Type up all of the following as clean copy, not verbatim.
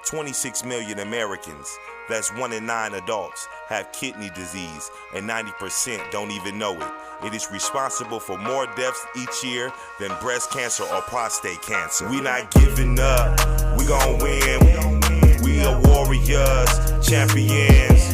26 million Americans, that's 1 in 9 adults, have kidney disease, and 90% don't even know it. It is responsible for more deaths each year than breast cancer or prostate cancer. We not giving up, we gon' win. We are warriors, champions.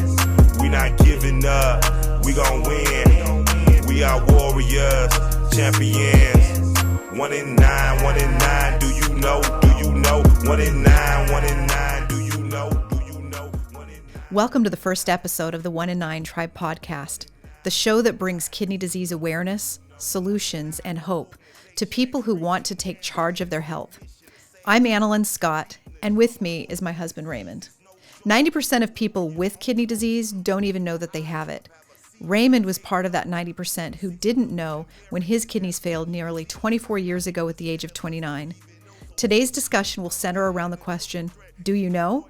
We not giving up, we gon' win. We are warriors, champions. 1 in 9, 1 in 9, do you know, do you know? 1 in 9, 1 in 9, do you know, do you know? 1 in 9. Welcome to the first episode of the 1 in 9 Tribe podcast, the show that brings kidney disease awareness, solutions, and hope to people who want to take charge of their health. I'm Analyn Scott, and with me is my husband Raymond. 90% of people with kidney disease don't even know that they have it. Raymond was part of that 90% who didn't know when his kidneys failed nearly 24 years ago at the age of 29. Today's discussion will center around the question, do you know?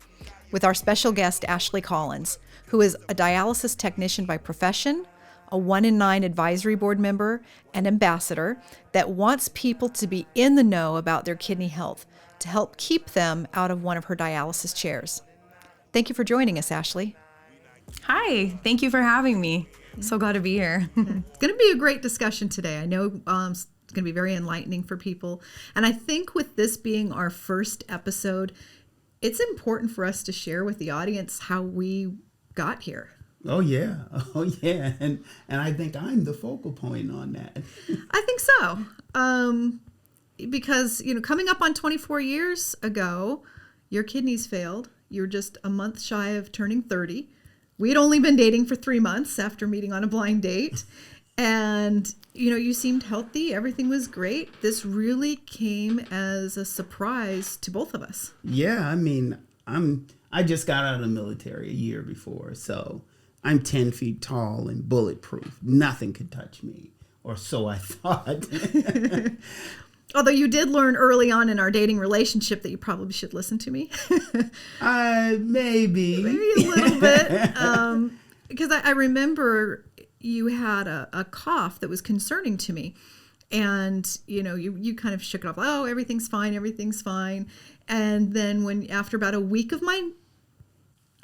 With our special guest, Ashley Collins, who is a dialysis technician by profession, a 1 in 9 advisory board member, and ambassador that wants people to be in the know about their kidney health to help keep them out of one of her dialysis chairs. Thank you for joining us, Ashley. Hi, thank you for having me. So glad to be here. It's going to be a great discussion today. I know it's going to be very enlightening for people. And I think with this being our first episode, it's important for us to share with the audience how we got here. Oh yeah. And I think I'm the focal point on that. I think so. Because, coming up on 24 years ago, your kidneys failed. You were just a month shy of turning 30. We'd only been dating for 3 months after meeting on a blind date. And, you seemed healthy. Everything was great. This really came as a surprise to both of us. Yeah, I mean, I just got out of the military a year before. So I'm 10 feet tall and bulletproof. Nothing could touch me. Or so I thought. Although you did learn early on in our dating relationship that you probably should listen to me. Maybe a little bit. Because I remember you had a cough that was concerning to me. And, you kind of shook it off. Oh, everything's fine. And then after about a week of my,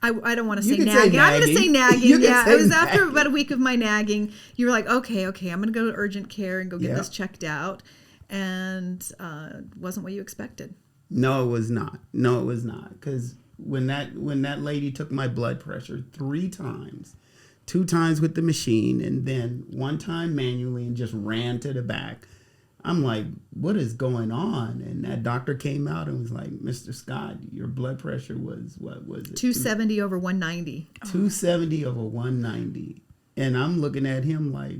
I don't want to say nagging. I'm going to say nagging. Yeah, it was after about a week of my nagging. You were like, okay, I'm going to go to urgent care and go get this checked out. And wasn't what you expected. No, it was not. Because when that lady took my blood pressure 3 times, 2 times with the machine, and then 1 time manually, and just ran to the back, I'm like, what is going on? And that doctor came out and was like, Mr. Scott, your blood pressure was, what was it? 270 over 190. 270 over 190. And I'm looking at him like,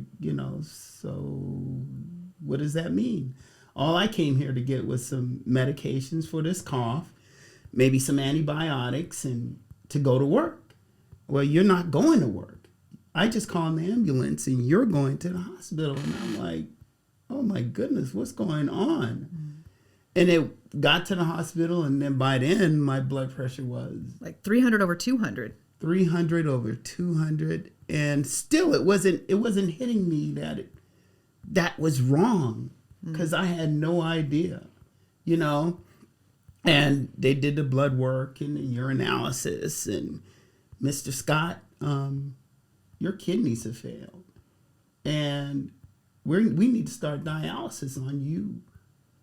so what does that mean? All I came here to get was some medications for this cough, maybe some antibiotics, and to go to work. Well, you're not going to work. I just called the ambulance and you're going to the hospital. And I'm like, oh my goodness, what's going on? And it got to the hospital, and then by then my blood pressure was like 300 over 200. 300 over 200. And still it wasn't hitting me that was wrong, because I had no idea, and they did the blood work and the urinalysis, and Mr. Scott, your kidneys have failed, and we need to start dialysis on you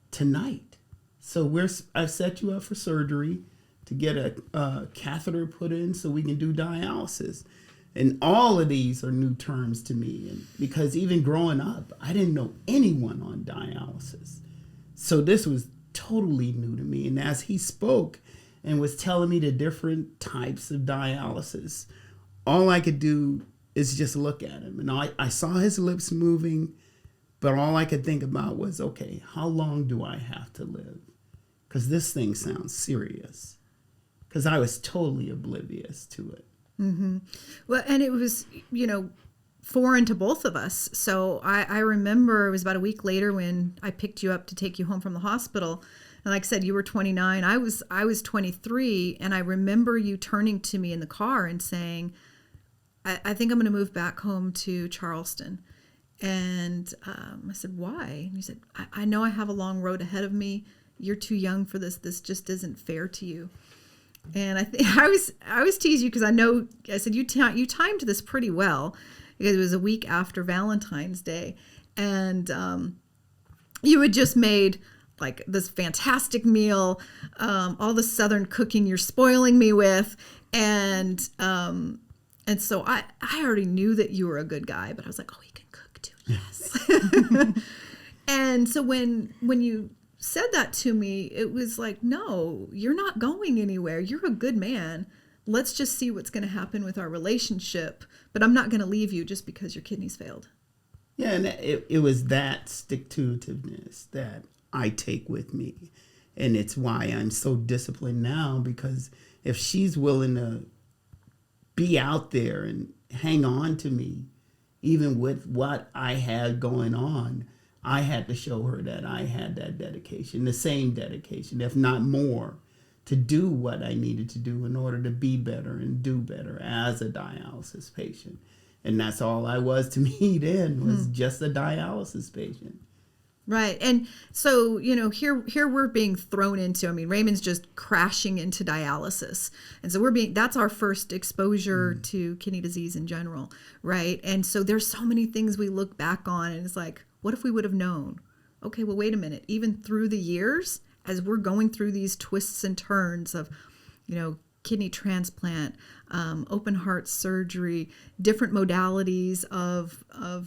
tonight. So I've set you up for surgery to get a catheter put in so we can do dialysis. And all of these are new terms to me, and because even growing up, I didn't know anyone on dialysis. So this was totally new to me. And as he spoke and was telling me the different types of dialysis, all I could do is just look at him. And I saw his lips moving, but all I could think about was, okay, how long do I have to live? Because this thing sounds serious. Because I was totally oblivious to it. Mm-hmm. Well, and it was, foreign to both of us. So I remember it was about a week later when I picked you up to take you home from the hospital. And like I said, you were 29. I was 23. And I remember you turning to me in the car and saying, I think I'm going to move back home to Charleston. And I said, why? And you said, I know I have a long road ahead of me. You're too young for this. This just isn't fair to you. And I was tease you because I said you timed this pretty well because it was a week after Valentine's Day, and you had just made like this fantastic meal, all the Southern cooking you're spoiling me with, and so I already knew that you were a good guy, but I was like, oh, he can cook too, yes. And so when you said that to me, it was like, no, you're not going anywhere. You're a good man. Let's just see what's going to happen with our relationship, but I'm not going to leave you just because your kidneys failed. Yeah, and it was that stick-to-itiveness that I take with me. And it's why I'm so disciplined now, because if she's willing to be out there and hang on to me, even with what I had going on, I had to show her that I had that dedication, the same dedication, if not more, to do what I needed to do in order to be better and do better as a dialysis patient. And that's all I was to me then, was just a dialysis patient. Right. And so, here we're being thrown into, Raymond's just crashing into dialysis. And so that's our first exposure to kidney disease in general. Right. And so there's so many things we look back on and it's like, what if we would have known? Okay, well, wait a minute. Even through the years, as we're going through these twists and turns of, kidney transplant, open heart surgery, different modalities of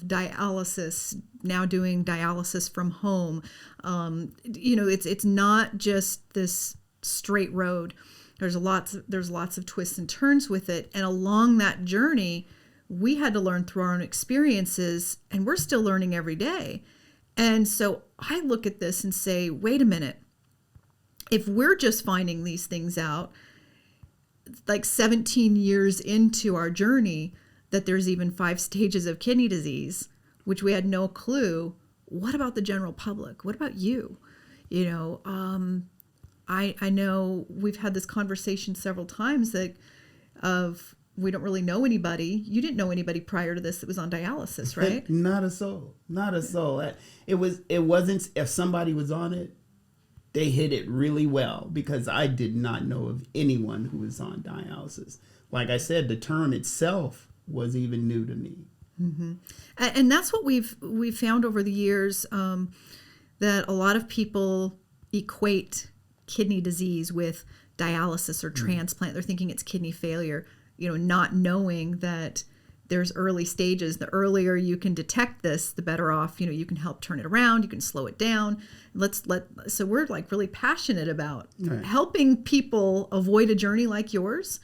dialysis, now doing dialysis from home. It's not just this straight road. There's lots of twists and turns with it. And along that journey, we had to learn through our own experiences, and we're still learning every day. And so I look at this and say, wait a minute. If we're just finding these things out, like 17 years into our journey, that there's even 5 stages of kidney disease, which we had no clue. What about the general public? What about you? I know we've had this conversation several times we don't really know anybody. You didn't know anybody prior to this that was on dialysis, right? Not a soul. Not a soul. It wasn't, if somebody was on it, they hit it really well, because I did not know of anyone who was on dialysis. Like I said, the term itself was even new to me. Mm-hmm. And that's what we've found over the years, that a lot of people equate kidney disease with dialysis or transplant. They're thinking it's kidney failure, not knowing that there's early stages. The earlier you can detect this, the better off, you can help turn it around, you can slow it down. So we're like really passionate about helping people avoid a journey like yours,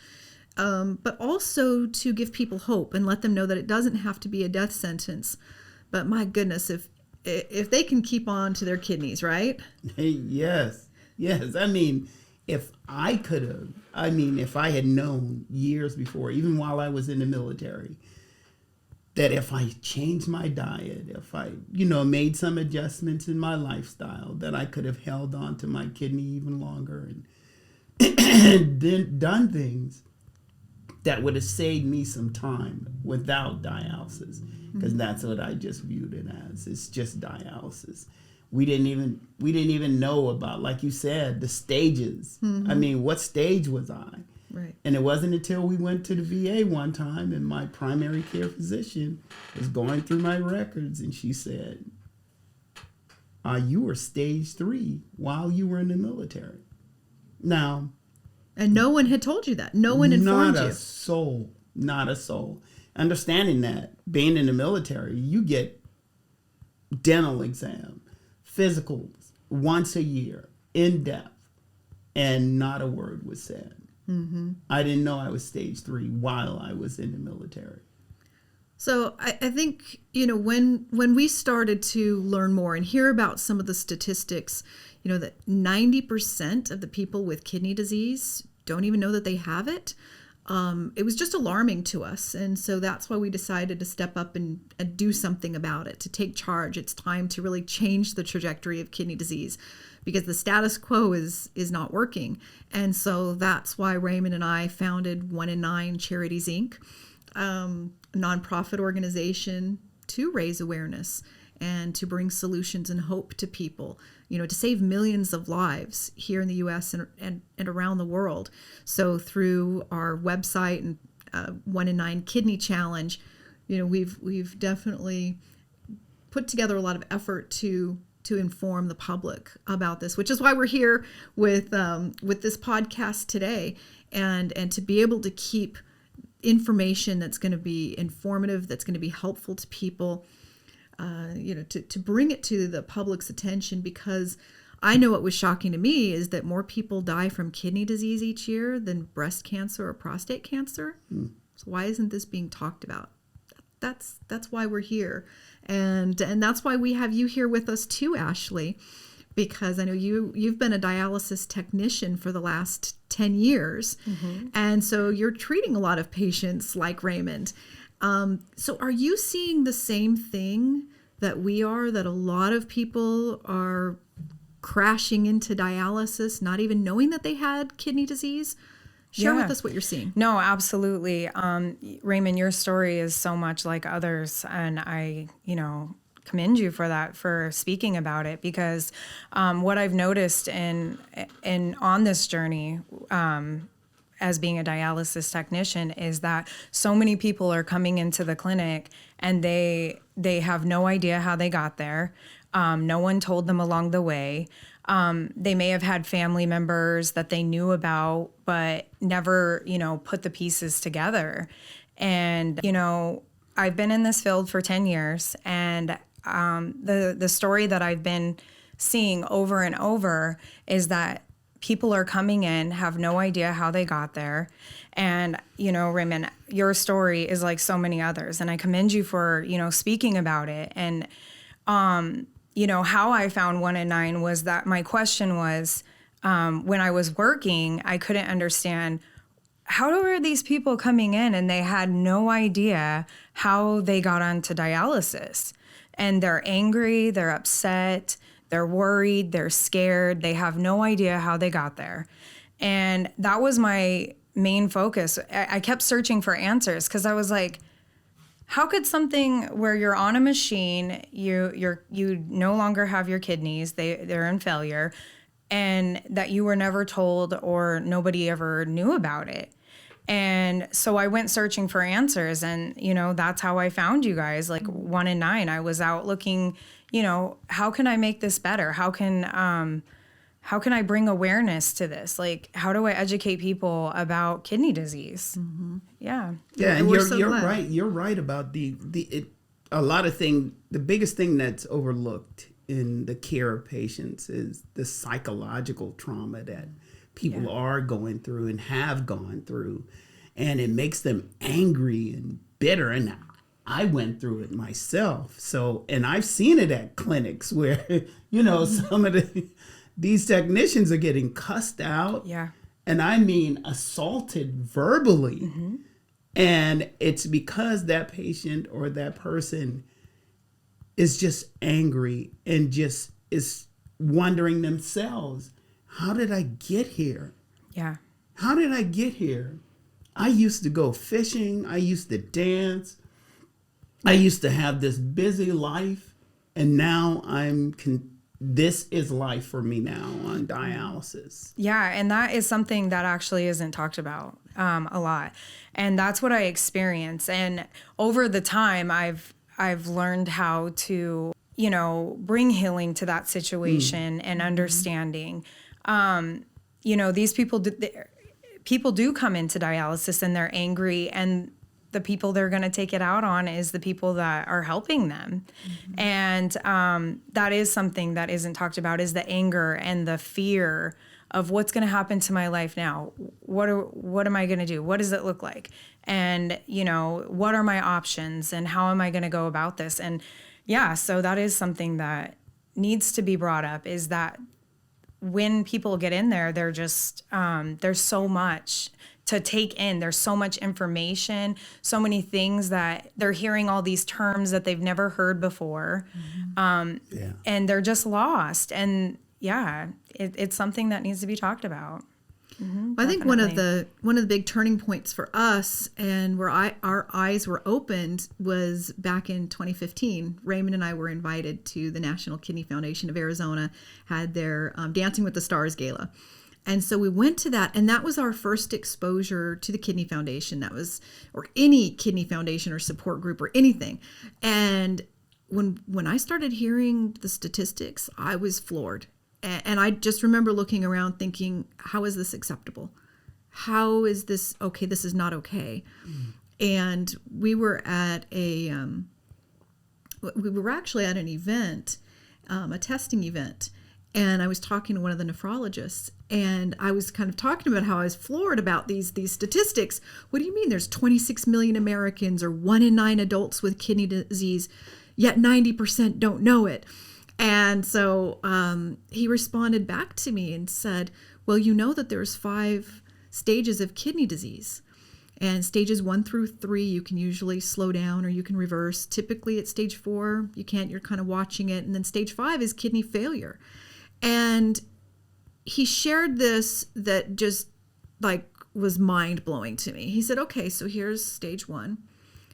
but also to give people hope and let them know that it doesn't have to be a death sentence. But my goodness, if they can keep on to their kidneys, right? Hey, yes. If I had known years before, even while I was in the military, that if I changed my diet, if I, made some adjustments in my lifestyle, that I could have held on to my kidney even longer and then done things that would have saved me some time without dialysis, because that's what I just viewed it as. It's just dialysis. We didn't even know about, like you said, the stages. What stage was I? Right. And it wasn't until we went to the VA one time and my primary care physician was going through my records and she said, you were stage 3 while you were in the military. Now. And no one had told you that. No one informed you. Not a soul. Understanding that, being in the military, you get dental exam, physicals once a year, in depth, and not a word was said. I didn't know I was stage 3 while I was in the military. So I think, when we started to learn more and hear about some of the statistics, that 90% of the people with kidney disease don't even know that they have it. It was just alarming to us. And so that's why we decided to step up and do something about it, to take charge. It's time to really change the trajectory of kidney disease, because the status quo is not working. And so that's why Raymond and I founded 1 in 9 Charities Inc., a nonprofit organization to raise awareness and to bring solutions and hope to people. to save millions of lives here in the U.S. and around the world. So through our website and 1 in 9 Kidney Challenge, we've definitely put together a lot of effort to inform the public about this, which is why we're here with this podcast today, and to be able to keep information that's going to be informative, that's going to be helpful to people, to bring it to the public's attention, because I know what was shocking to me is that more people die from kidney disease each year than breast cancer or prostate cancer. So why isn't this being talked about? That's why we're here. And that's why we have you here with us too, Ashley, because I know you've been a dialysis technician for the last 10 years. And so you're treating a lot of patients like Raymond. So are you seeing the same thing that we are, that a lot of people are crashing into dialysis, not even knowing that they had kidney disease? Share with us what you're seeing. No, absolutely. Raymond, your story is so much like others, and I, commend you for that, for speaking about it, because what I've noticed in on this journey as being a dialysis technician is that so many people are coming into the clinic and they have no idea how they got there. No one told them along the way. They may have had family members that they knew about, but never, put the pieces together. And, I've been in this field for 10 years, and the story that I've been seeing over and over is that people are coming in, have no idea how they got there. And, Raymond, your story is like so many others, and I commend you for, speaking about it. And, how I found 1 in 9 was that my question was, when I was working, I couldn't understand, how are these people coming in and they had no idea how they got onto dialysis? And they're angry, they're upset, they're worried, they're scared, they have no idea how they got there. And that was my main focus. I kept searching for answers, because I was like, how could something where you're on a machine, you no longer have your kidneys, they're in failure, and that you were never told or nobody ever knew about it? And so I went searching for answers, and that's how I found you guys. Like 1 in 9, I was out looking, how can I make this better? How can I bring awareness to this? Like, how do I educate people about kidney disease? Yeah. Yeah, and you're right. You're right about a lot of things. The biggest thing that's overlooked in the care of patients is the psychological trauma that people are going through and have gone through, and it makes them angry and bitter. And I went through it myself. So, and I've seen it at clinics where, some of these technicians are getting cussed out. Yeah. And I mean assaulted verbally. And it's because that patient or that person is just angry and just is wondering themselves, how did I get here? Yeah. How did I get here? I used to go fishing. I used to dance. I used to have this busy life. And now this is life for me now on dialysis. Yeah, and that is something that actually isn't talked about a lot. And that's what I experience. And over the time, I've learned how to, bring healing to that situation and understanding. These people do come into dialysis and they're angry, and the people they're going to take it out on is the people that are helping them. And that is something that isn't talked about, is the anger and the fear of what's going to happen to my life now. What am I going to do? What does it look like? And, what are my options, and how am I going to go about this? And so that is something that needs to be brought up, is that when people get in there, they're just, there's so much to take in. There's so much information, so many things that they're hearing, all these terms that they've never heard before. And they're just lost. And it's something that needs to be talked about. I think one of the big turning points for us and where our eyes were opened was back in 2015. Raymond and I were invited to the National Kidney Foundation of Arizona, had their Dancing with the Stars gala. And so we went to that, and that was our first exposure to the Kidney Foundation. That was, or any kidney foundation or support group or anything. And when I started hearing the statistics, I was floored. And I just remember looking around thinking, how is this acceptable? How is this okay? This is not okay. And we were at we were actually at an event, a testing event. And I was talking to one of the nephrologists, and I was kind of talking about how I was floored about these statistics. What do you mean there's 26 million Americans, or 1 in 9 adults with kidney disease, yet 90% don't know it? And so he responded back to me and said, well, you know that there's 5 stages of kidney disease. And stages 1 through 3, you can usually slow down or you can reverse. Typically at stage 4, you can't, you're kind of watching it. And then stage 5 is kidney failure. And he shared this that just like was mind blowing to me. He said, okay, so here's stage 1,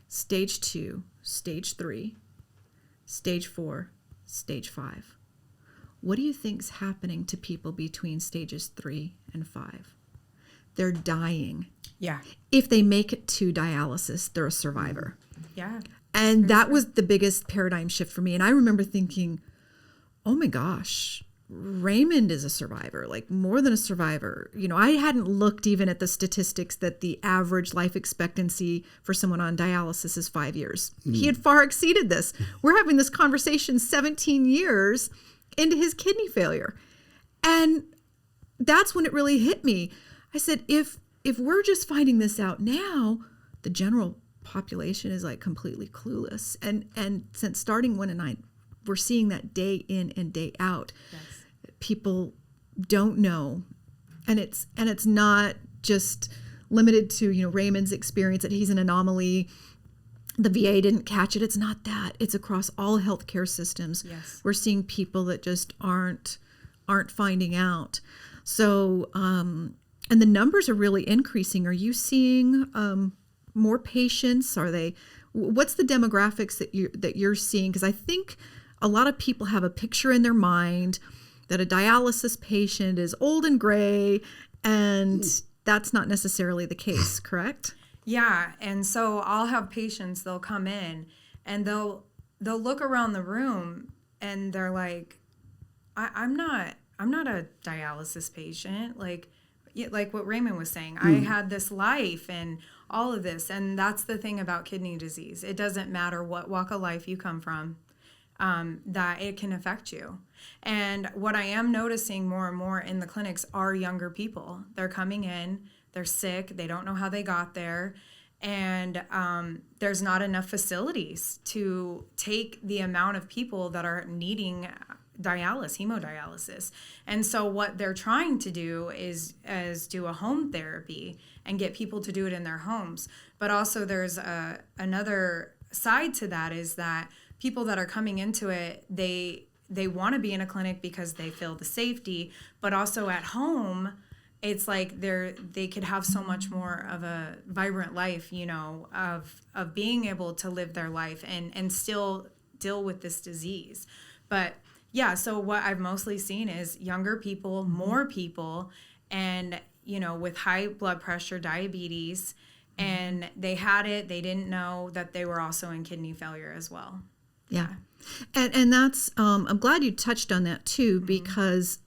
stage 2, stage 3, stage 4, stage 5. What do you think's happening to people between stages 3 and 5? They're dying. Yeah. If they make it to dialysis, they're a survivor. Yeah. And that was the biggest paradigm shift for me. And I remember thinking, oh my gosh, Raymond is a survivor, like more than a survivor. You know, I hadn't looked even at the statistics that the average life expectancy for someone on dialysis is 5 years. He had far exceeded this. We're having this conversation 17 years into his kidney failure. And that's when it really hit me. I said, if we're just finding this out now, the general population is like completely clueless. And since starting 1 in 9, we're seeing that day in and day out. Yes. People don't know. And it's not just limited to, you know, Raymond's experience that he's an anomaly. The VA didn't catch it. It's not that. It's across all healthcare systems. Yes. We're seeing people that just aren't finding out. So, and the numbers are really increasing. Are you seeing more patients? What's the demographics that you're seeing? Because I think a lot of people have a picture in their mind that a dialysis patient is old and gray, and that's not necessarily the case, correct? Yeah, and so I'll have patients, they'll come in and they'll look around the room and they're like, I'm not a dialysis patient. Like what Raymond was saying, I had this life and all of this. And that's the thing about kidney disease. It doesn't matter what walk of life you come from, that it can affect you. And what I am noticing more and more in the clinics are younger people. They're coming in, they're sick, they don't know how they got there, and there's not enough facilities to take the amount of people that are needing hemodialysis. And so what they're trying to do is do a home therapy and get people to do it in their homes. But also there's another side to that, is that people that are coming into it, they want to be in a clinic because they feel the safety, but also at home, it's like they could have so much more of a vibrant life, you know, of being able to live their life and still deal with this disease. But yeah, so what I've mostly seen is younger people, more people, and, you know, with high blood pressure, diabetes, and they had it, they didn't know that they were also in kidney failure as well. Yeah. And that's, I'm glad you touched on that too, because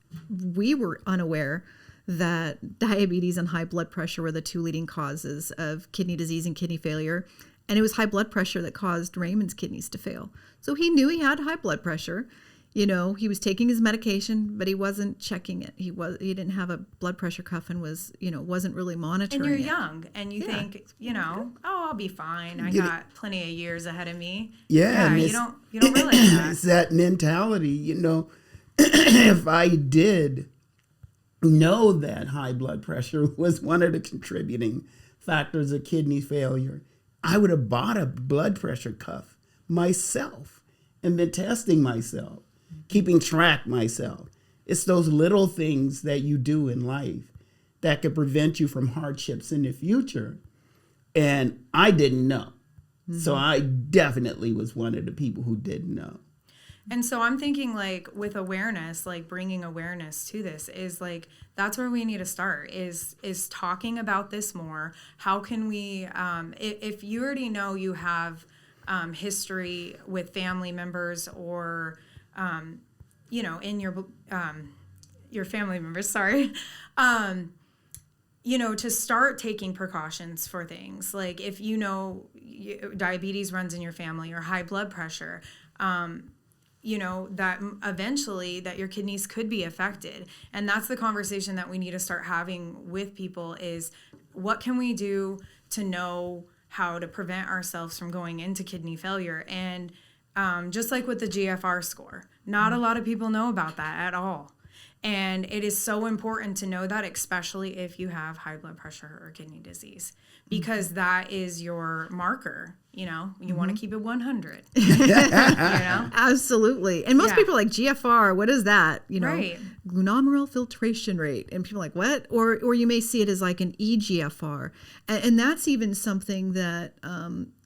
we were unaware that diabetes and high blood pressure were the 2 leading causes of kidney disease and kidney failure. And it was high blood pressure that caused Raymond's kidneys to fail. So he knew he had high blood pressure. You know, he was taking his medication, but he wasn't checking it. He didn't have a blood pressure cuff and wasn't really monitoring it. And you're young, and you think, you know, oh, I'll be fine. I got plenty of years ahead of me. Yeah, you don't realize that. It's that mentality, you know. If I did know that high blood pressure was one of the contributing factors of kidney failure, I would have bought a blood pressure cuff myself and been testing myself, keeping track myself. It's those little things that you do in life that could prevent you from hardships in the future. And I didn't know. So I definitely was one of the people who didn't know. And so I'm thinking, like, with awareness, like bringing awareness to this is like, that's where we need to start is talking about this more. How can we, if you already know you have history with family members or, you know, in your family members, sorry, you know, to start taking precautions for things. Like if you know diabetes runs in your family or high blood pressure, you know, that eventually that your kidneys could be affected. And that's the conversation that we need to start having with people is what can we do to know how to prevent ourselves from going into kidney failure? And just like with the GFR score, not a lot of people know about that at all. And it is so important to know that, especially if you have high blood pressure or kidney disease, because that is your marker. You know, you want to keep it 100. You know? Absolutely. And most people are like, GFR, what is that? You know, right. Glomerular filtration rate. And people are like, what? Or you may see it as like an EGFR. And that's even something that,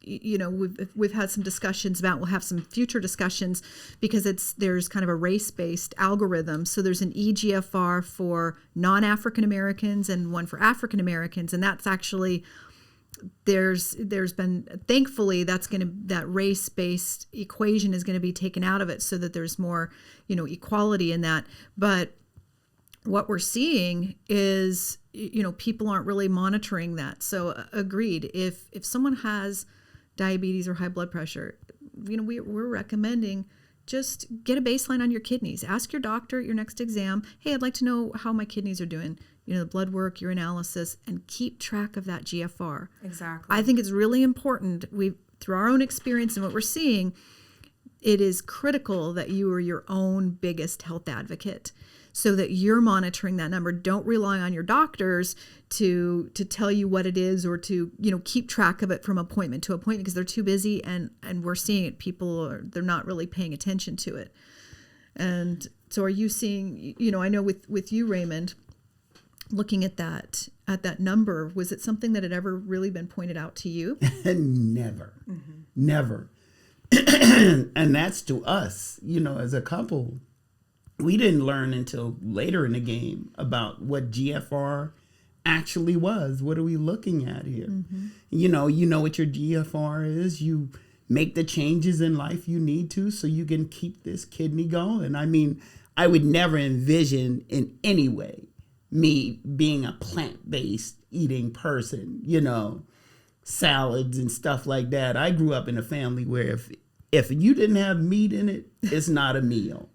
you know, we've had some discussions about. We'll have some future discussions because there's kind of a race-based algorithm. So there's an EGFR for non-African Americans and one for African Americans, and that's actually there's been, thankfully, that race-based equation is going to be taken out of it so that there's more, you know, equality in that. But what we're seeing is, you know, people aren't really monitoring that. So agreed. If someone has diabetes or high blood pressure, you know, we're recommending just get a baseline on your kidneys. Ask your doctor at your next exam, hey, I'd like to know how my kidneys are doing. You know, the blood work, urinalysis, and keep track of that GFR. Exactly. I think it's really important. Through our own experience and what we're seeing, it is critical that you are your own biggest health advocate so that you're monitoring that number. Don't rely on your doctors to tell you what it is or to, you know, keep track of it from appointment to appointment because they're too busy and we're seeing it. They're not really paying attention to it. And so are you seeing, you know, I know with you, Raymond, looking at that number, was it something that had ever really been pointed out to you? Never. Never. And that's to us, you know, as a couple, we didn't learn until later in the game about what GFR actually was. What are we looking at here? You know what your GFR is. You make the changes in life you need to so you can keep this kidney going. I mean, I would never envision in any way me being a plant-based eating person, you know, salads and stuff like that. I grew up in a family where if you didn't have meat in it, it's not a meal.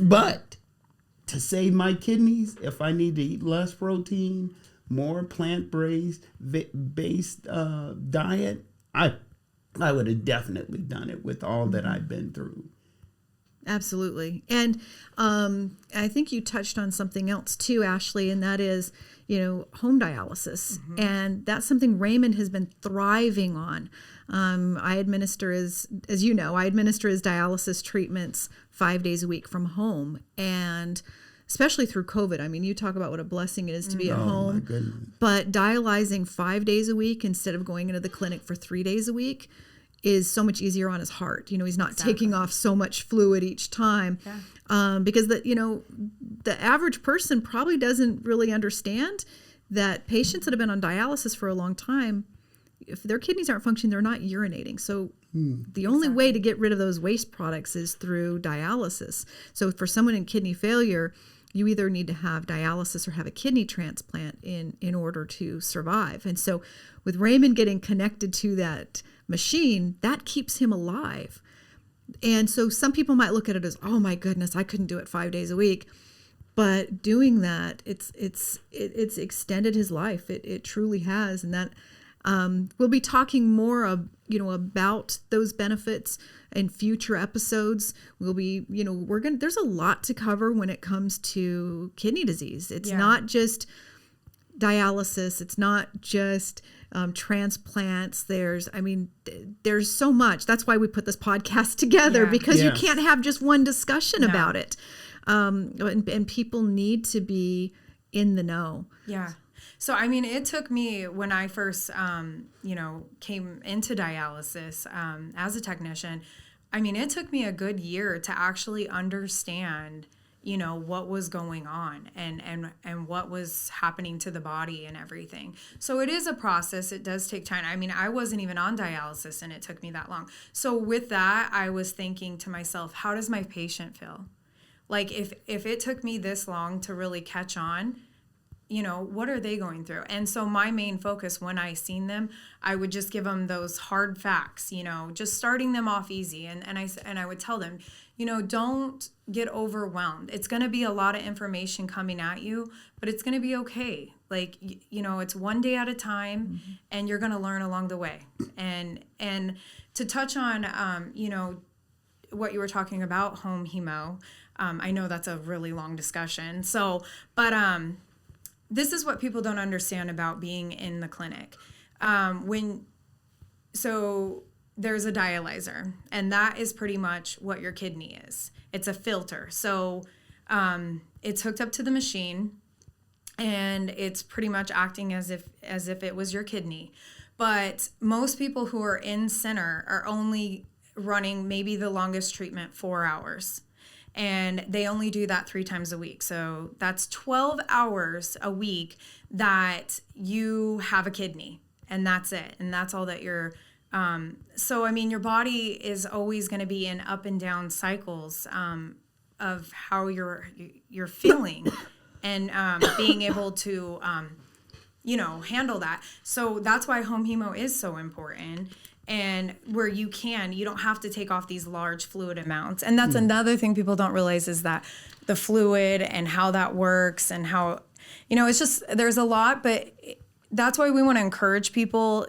But to save my kidneys, if I need to eat less protein, more plant-based diet, I would have definitely done it with all that I've been through. Absolutely. And I think you touched on something else too, Ashley, and that is, you know, home dialysis. And that's something Raymond has been thriving on. I administer as you know, I administer his dialysis treatments 5 days a week from home. And especially through COVID, I mean, you talk about what a blessing it is to be at home. My goodness. But dialyzing 5 days a week instead of going into the clinic for 3 days a week is so much easier on his heart. You know, he's not taking off so much fluid each time. Because the average person probably doesn't really understand that patients that have been on dialysis for a long time, if their kidneys aren't functioning, they're not urinating. So the only way to get rid of those waste products is through dialysis. So for someone in kidney failure, you either need to have dialysis or have a kidney transplant in order to survive. And so with Raymond getting connected to that machine, that keeps him alive. And so some people might look at it as, oh my goodness, I couldn't do it 5 days a week. But doing that, it's extended his life. It truly has. And that we'll be talking more about those benefits in future episodes. We'll be, there's a lot to cover when it comes to kidney disease. It's not just dialysis. It's not just transplants. There's so much. That's why we put this podcast together, because you can't have just one discussion about it. And people need to be in the know. Yeah. So, I mean, it took me when I first, came into dialysis as a technician, I mean, it took me a good year to actually understand, what was going on and what was happening to the body and everything. So it is a process. It does take time. I mean, I wasn't even on dialysis and it took me that long. So with that, I was thinking to myself, how does my patient feel? Like if it took me this long to really catch on, what are they going through? And so my main focus when I seen them, I would just give them those hard facts, just starting them off easy. And I would tell them, don't get overwhelmed. It's going to be a lot of information coming at you, but it's going to be okay. Like, it's one day at a time and you're going to learn along the way. And to touch on, what you were talking about, home hemo, I know that's a really long discussion. So, but, this is what people don't understand about being in the clinic. So there's a dialyzer, and that is pretty much what your kidney is. It's a filter. So it's hooked up to the machine, and it's pretty much acting as if it was your kidney. But most people who are in center are only running maybe the longest treatment 4 hours. And they only do that 3 times a week. So that's 12 hours a week that you have a kidney, and that's it. And that's all that you're, so I mean, your body is always going to be in up and down cycles of how you're feeling and being able to, handle that. So that's why home hemo is so important. And where you don't have to take off these large fluid amounts. And that's another thing people don't realize is that the fluid and how that works and how, it's just, there's a lot, but that's why we want to encourage people,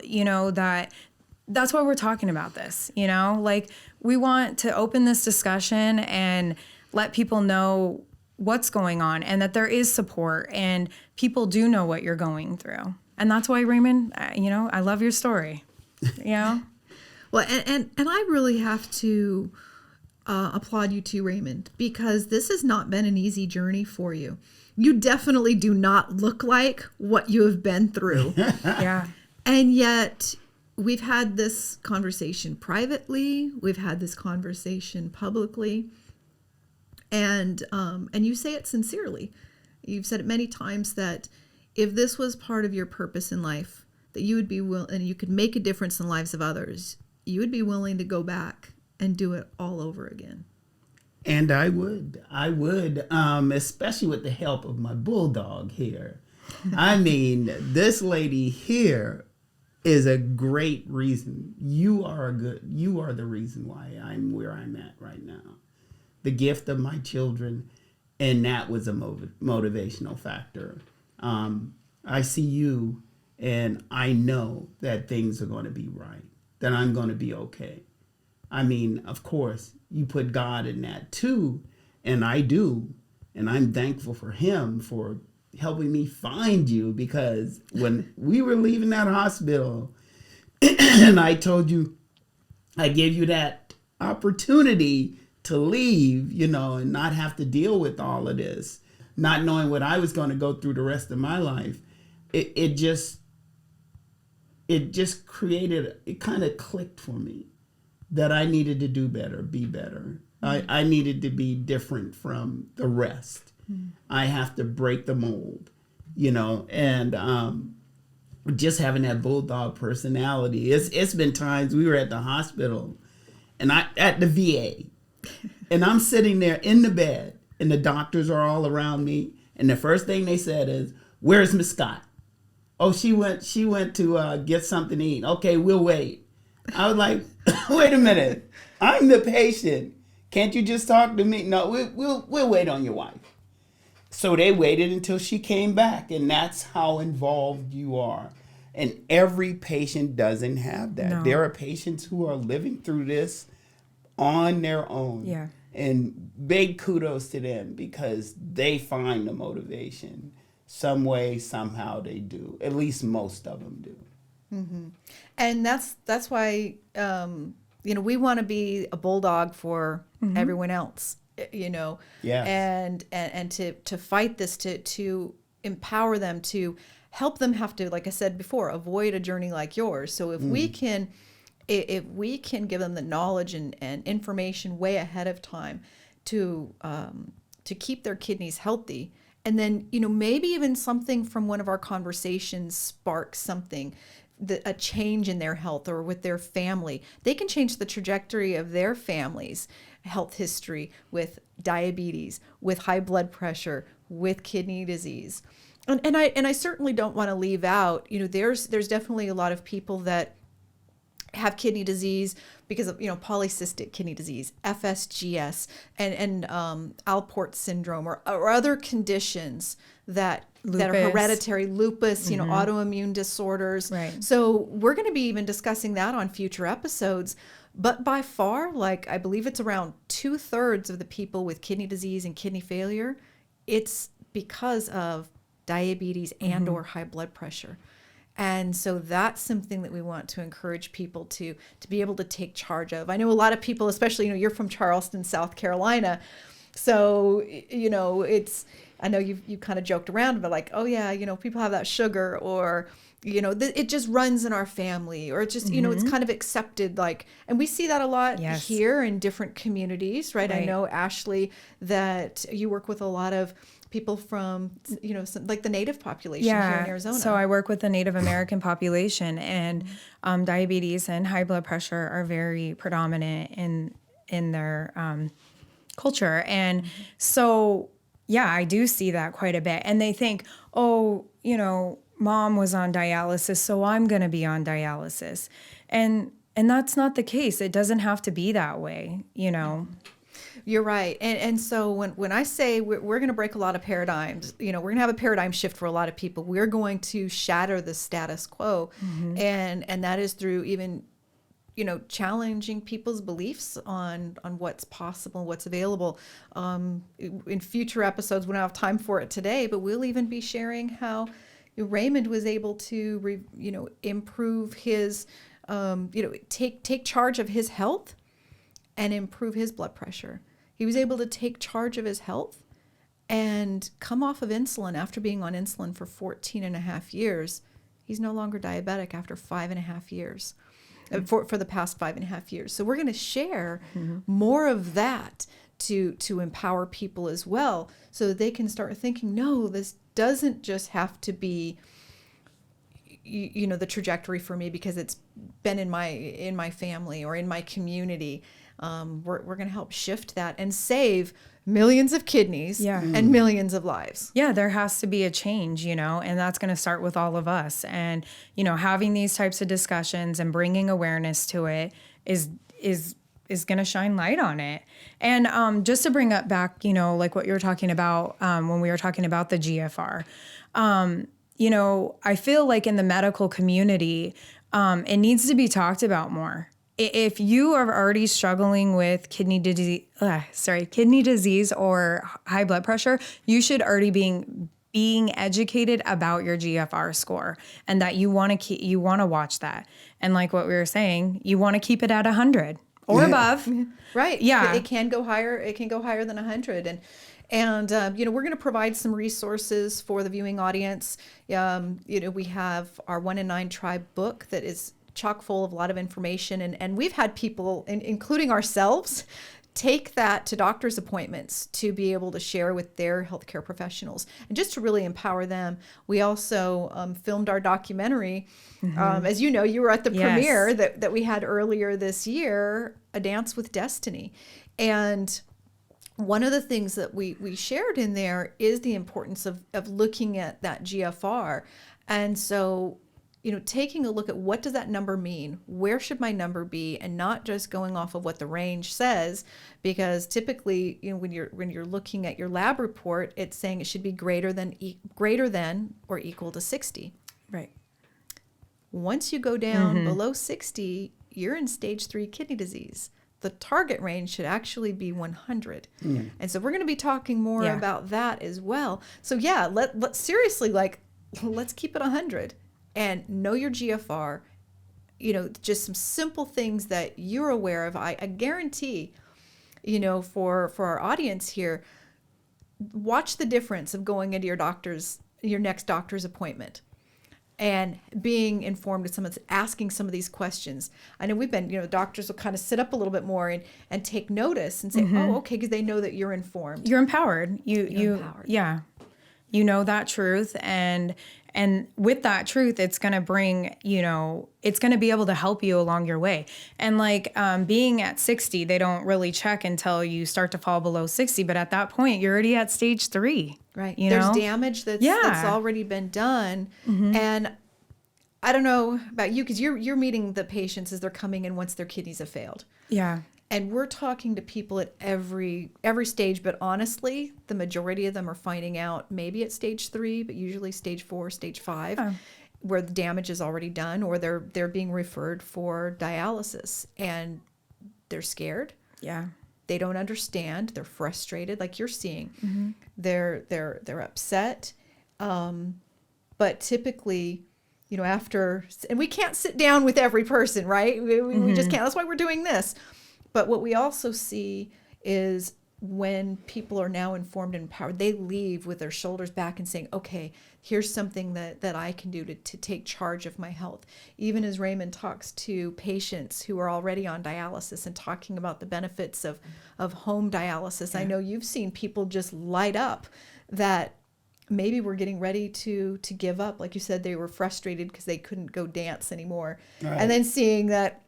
that's why we're talking about this, like we want to open this discussion and let people know what's going on and that there is support and people do know what you're going through. And that's why, Raymond, I love your story. Well, and I really have to applaud you too, Raymond, because this has not been an easy journey for you. You definitely do not look like what you have been through. Yeah. And yet we've had this conversation privately. We've had this conversation publicly. And you say it sincerely. You've said it many times that if this was part of your purpose in life, that you would be willing, and you could make a difference in the lives of others, you would be willing to go back and do it all over again. And I would, especially with the help of my bulldog here. I mean, this lady here is a great reason. You are the reason why I'm where I'm at right now. The gift of my children, and that was a motivational factor. I see you, and I know that things are going to be right, that I'm going to be okay. I mean, of course, you put God in that too, and I do. And I'm thankful for him for helping me find you, because when we were leaving that hospital and I told you, I gave you that opportunity to leave, and not have to deal with all of this, not knowing what I was going to go through the rest of my life. It just created, it kind of clicked for me that I needed to do better, be better. I needed to be different from the rest. I have to break the mold, and just having that bulldog personality. It's been times we were at the hospital and at the VA, and I'm sitting there in the bed and the doctors are all around me. And the first thing they said is, "Where's Miss Scott?" "Oh, she went to get something to eat." "Okay, we'll wait." I was like, "Wait a minute, I'm the patient. Can't you just talk to me?" "No, we'll wait on your wife." So they waited until she came back, and that's how involved you are. And every patient doesn't have that. No. There are patients who are living through this on their own. Yeah. And big kudos to them, because they find the motivation. Some way, somehow they do. At least most of them do. Mm-hmm. And that's why, we want to be a bulldog for everyone else, Yeah. and to fight this, to empower them, to help them have to, like I said before, avoid a journey like yours. So if we can give them the knowledge and information way ahead of time to keep their kidneys healthy, and then, maybe even something from one of our conversations sparks something, a change in their health or with their family, they can change the trajectory of their family's health history with diabetes, with high blood pressure, with kidney disease. And I certainly don't want to leave out, there's definitely a lot of people that have kidney disease because of, polycystic kidney disease, FSGS, and Alport syndrome, or other conditions that are hereditary, lupus, autoimmune disorders. Right. So we're going to be even discussing that on future episodes. But by far, I believe it's around 2/3 of the people with kidney disease and kidney failure, it's because of diabetes and or high blood pressure. And so that's something that we want to encourage people to be able to take charge of. I know a lot of people, especially, you're from Charleston, South Carolina. So, I know you kind of joked around, but like, oh yeah, people have that sugar, or, it just runs in our family, or it just, it's kind of accepted. And we see that a lot here in different communities, right? I know, Ashley, that you work with a lot of people from, like the Native population here in Arizona. So I work with the Native American population, and diabetes and high blood pressure are very predominant in their culture. And so, I do see that quite a bit. And they think, oh, mom was on dialysis, so I'm going to be on dialysis. And that's not the case. It doesn't have to be that way, You're right. And so when I say we're going to break a lot of paradigms, we're going to have a paradigm shift for a lot of people. We're going to shatter the status quo. And that is through even, challenging people's beliefs on what's possible, what's available. In future episodes, we don't have time for it today, but we'll even be sharing how Raymond was able to, improve his, take charge of his health and improve his blood pressure. He was able to take charge of his health and come off of insulin after being on insulin for 14 and a half years. He's no longer diabetic after 5.5 years, for the past 5.5 years. So we're going to share more of that to empower people as well, so that they can start thinking, no, this doesn't just have to be, the trajectory for me because it's been in my family or in my community. We're going to help shift that and save millions of kidneys and millions of lives. Yeah, there has to be a change, and that's going to start with all of us. And, having these types of discussions and bringing awareness to it is going to shine light on it. And just to bring up back, like what you were talking about when we were talking about the GFR, I feel like in the medical community, it needs to be talked about more. If you are already struggling with kidney disease or high blood pressure, you should already being educated about your GFR score, and that you want to watch that. And like what we were saying, you want to keep it at 100 or above. Right. Yeah. It can go higher. It can go higher than 100. And we're going to provide some resources for the viewing audience. We have our 1 in 9 Tribe book that is chock full of a lot of information. And we've had people, including ourselves, take that to doctor's appointments to be able to share with their healthcare professionals and just to really empower them. We also filmed our documentary. As you know, you were at the premiere that we had earlier this year, A Dance with Destiny. And one of the things that we shared in there is the importance of looking at that GFR. And so, taking a look at what does that number mean? Where should my number be? And not just going off of what the range says, because typically, when you're looking at your lab report, it's saying it should be greater than or equal to 60. Right. Once you go down below 60, you're in stage 3 kidney disease. The target range should actually be 100. And so we're going to be talking more about that as well. So let's seriously, let's keep it 100 and know your GFR, just some simple things that you're aware of. I guarantee, for our audience here, watch the difference of going into your doctor's, your next doctor's appointment and being informed of asking some of these questions. I know we've been, doctors will kind of sit up a little bit more and take notice and say, oh, okay, because they know that you're informed. You're empowered. You're empowered. Yeah. You know that truth. And with that truth, it's going to bring, it's going to be able to help you along your way. And like being at 60, they don't really check until you start to fall below 60. But at that point, you're already at stage 3. Right. You There's know? damage that's already been done. And I don't know about you, because you're meeting the patients as they're coming in once their kidneys have failed. Yeah. And we're talking to people at every stage, but honestly, the majority of them are finding out maybe at stage 3, but usually stage 4, stage 5, where the damage is already done, or they're being referred for dialysis, and they're scared. Yeah. They don't understand. They're frustrated, like you're seeing. They're upset. But typically, after, and we can't sit down with every person, right? We just can't. That's why we're doing this. But what we also see is when people are now informed and empowered, they leave with their shoulders back and saying, okay, here's something that I can do to take charge of my health. Even as Raymond talks to patients who are already on dialysis and talking about the benefits of home dialysis, I know you've seen people just light up that maybe we're getting ready to give up. Like you said, they were frustrated because they couldn't go dance anymore. Right. And then seeing that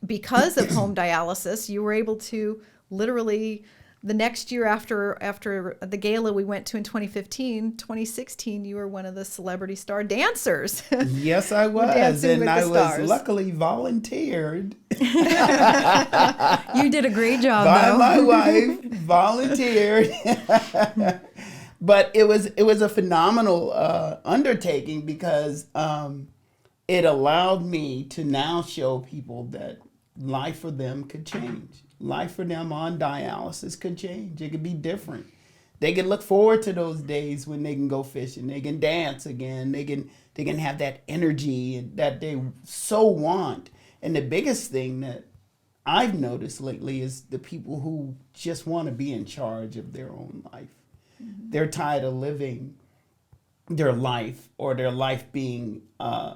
because of home dialysis, you were able to literally the next year after the gala we went to in 2016, you were one of the celebrity star dancers. Yes, I was. And I was luckily volunteered. You did a great job, by my wife, volunteered. But it was a phenomenal undertaking because it allowed me to now show people that life for them could change. Life for them on dialysis could change. It could be different. They can look forward to those days when they can go fishing. They can dance again. They can have that energy that they so want. And the biggest thing that I've noticed lately is the people who just want to be in charge of their own life. Mm-hmm. They're tired of living their life or their life being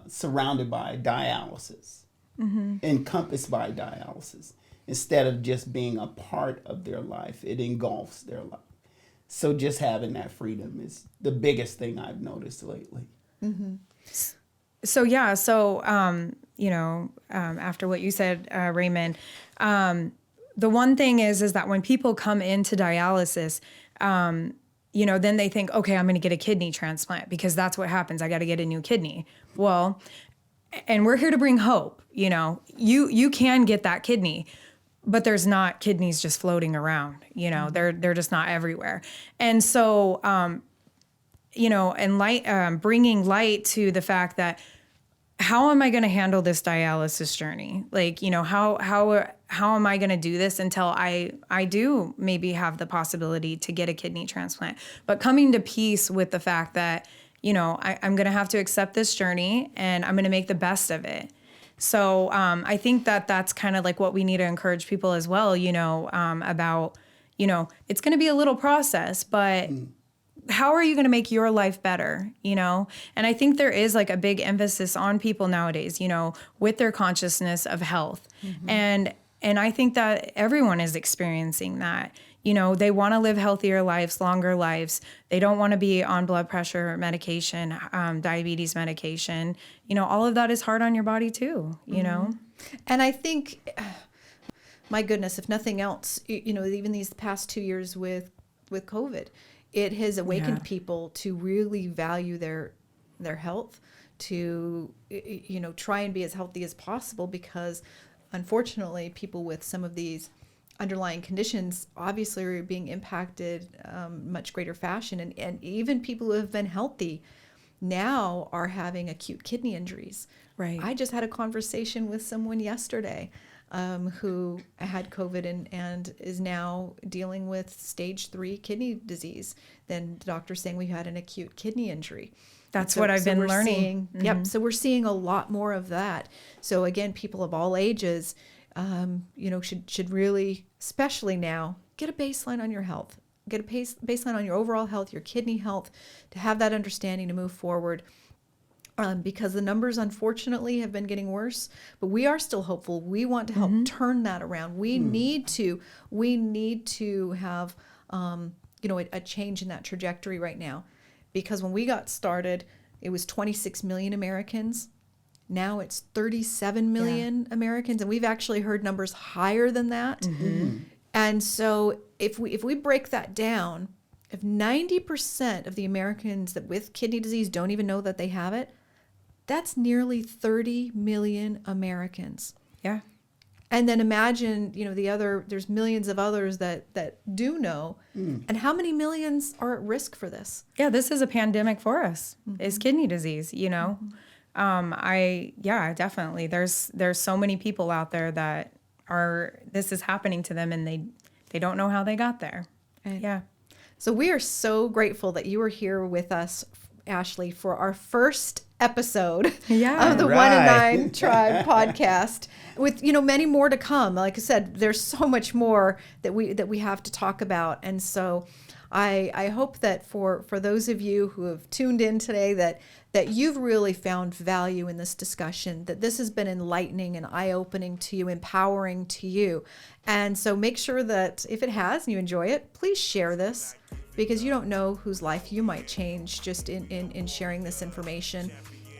surrounded by dialysis, encompassed by dialysis. Instead of just being a part of their life, it engulfs their life. So just having that freedom is the biggest thing I've noticed lately. Mm-hmm. So after what you said, Raymond, the one thing is that when people come into dialysis, then they think, okay, I'm going to get a kidney transplant because that's what happens. I got to get a new kidney. Well, and we're here to bring hope. You can get that kidney, but there's not kidneys just floating around. They're just not everywhere. And so, and bringing light to the fact that how am I going to handle this dialysis journey? Like, how am I going to do this until I do maybe have the possibility to get a kidney transplant? But coming to peace with the fact that, I'm going to have to accept this journey and I'm going to make the best of it. So I think that's kind of like what we need to encourage people as well, about, it's going to be a little process, but how are you going to make your life better, And I think there is like a big emphasis on people nowadays, with their consciousness of health. Mm-hmm. And I think that everyone is experiencing that. They want to live healthier lives, longer lives. They don't want to be on blood pressure medication, diabetes medication. All of that is hard on your body too, And I think, my goodness, if nothing else, even these past 2 years with COVID, it has awakened people to really value their health, to, try and be as healthy as possible, because unfortunately people with some of these underlying conditions obviously are being impacted much greater fashion. And even people who have been healthy now are having acute kidney injuries. Right. I just had a conversation with someone yesterday who had COVID and is now dealing with stage 3 kidney disease. Then the doctor's saying we had an acute kidney injury. That's what I've been learning. Yep. So we're seeing a lot more of that. So again, people of all ages, should really, especially now, get a baseline on your health. get a baseline on your overall health, your kidney health, to have that understanding to move forward. Because the numbers, unfortunately, have been getting worse, but we are still hopeful. We want to help turn that around. We need to have, a change in that trajectory right now, because when we got started, it was 26 million Americans. Now it's 37 million Americans, and we've actually heard numbers higher than that. And so if we break that down, if 90% of the Americans that with kidney disease don't even know that they have it, that's nearly 30 million Americans. Yeah. And then imagine, there's millions of others that do know. And how many millions are at risk for this? Yeah, this is a pandemic for us, is kidney disease, Definitely. There's so many people out there that this is happening to them, and they don't know how they got there. Right. Yeah. So we are so grateful that you were here with us, Ashley, for our first episode of the One in Nine Tribe podcast, with many more to come. Like I said, there's so much more that we have to talk about, and so I hope that for those of you who have tuned in today, that you've really found value in this discussion, that this has been enlightening and eye-opening to you, empowering to you. And so make sure that if it has and you enjoy it, please share this, because you don't know whose life you might change just in sharing this information.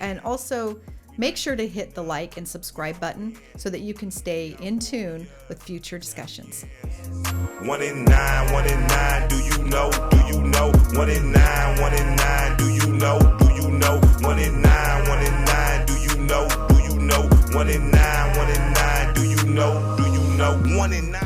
And also make sure to hit the like and subscribe button so that you can stay in tune with future discussions. 1 in 9, do you know? 1 in 9, do you know? 1 in 9, do you know? 1 in 9, do you know? 1 in 9.